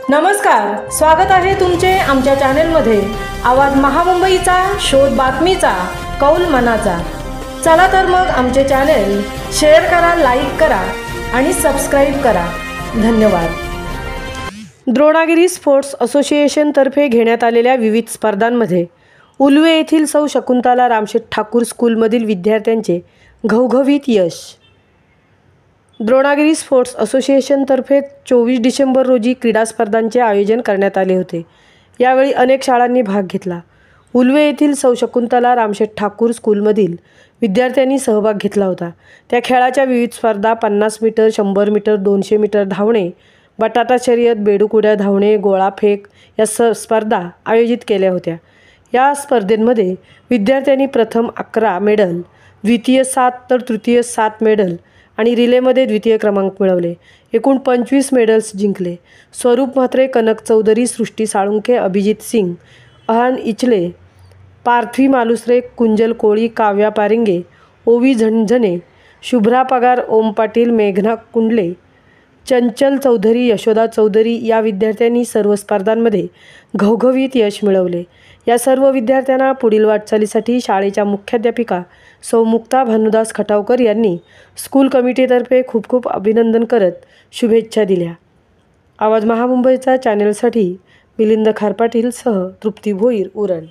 नमस्कार, स्वागत आहे तुमचे आमच्या चॅनलमध्ये। आवाज महामुंबईचा, शोध बातमीचा, कौल मनाचा। चला तर मग आमचे चॅनल शेअर करा, लाईक करा आणि सबस्क्राइब करा। धन्यवाद। द्रोणागिरी स्पोर्ट्स असोसिएशन तर्फे घेण्यात आलेल्या विविध स्पर्धांमध्ये उलवे येथील सौ शकुंतला रामशेठ ठाकूर स्कूलमधील विद्यार्थ्यांचे घवघवीत यश। द्रोणागिरी स्पोर्ट्स असोसिएशनतर्फे 24 डिसेंबर रोजी क्रीडा स्पर्धांचे आयोजन करण्यात आले होते। यावेळी अनेक शाळांनी भाग घेतला। उलवे येथील सौ शकुंतला रामशेठ ठाकूर स्कूलमधील विद्यार्थ्यांनी सहभाग घेतला होता। त्या खेळाच्या विविध स्पर्धा 50 मीटर, 100 मीटर, 200 मीटर धावणे, बटाटा शर्यत, बेडूक उड्या धावणे, गोळाफेक या स्पर्धा आयोजित केल्या होत्या। या स्पर्धेमध्ये विद्यार्थ्यांनी प्रथम 11 मेडल, द्वितीय 7 तर तृतीय 7 मेडल आणि रिलेमध्ये द्वितीय क्रमांक मिळवले। एकूण 25 मेडल्स जिंकले। स्वरूप म्हात्रे, कनक चौधरी, सृष्टी साळुंखे, अभिजित सिंग, अहान इचले, पार्थवी मालुसरे, कुंजल कोळी, काव्या पारिंगे, ओवी झणझणे, शुभ्रा पगार, ओम पाटील, मेघना कुंडले, चंचल चौधरी, यशोदा चौधरी या विद्यार्थ्यांनी सर्व स्पर्धांमध्ये घवघवीत यश मिळवले। या सर्व विद्यार्थ्यांना पुढील वाटचालीसाठी शाळेच्या मुख्याध्यापिका सौ मुक्ता भानुदास खटावकर यांनी स्कूल कमिटीतर्फे खूप खूप अभिनंदन करत शुभेच्छा दिल्या। आवाज महामुंबईचा चॅनलसाठी मिलिंद खारपाटील सह तृप्ती भोईर, उरण।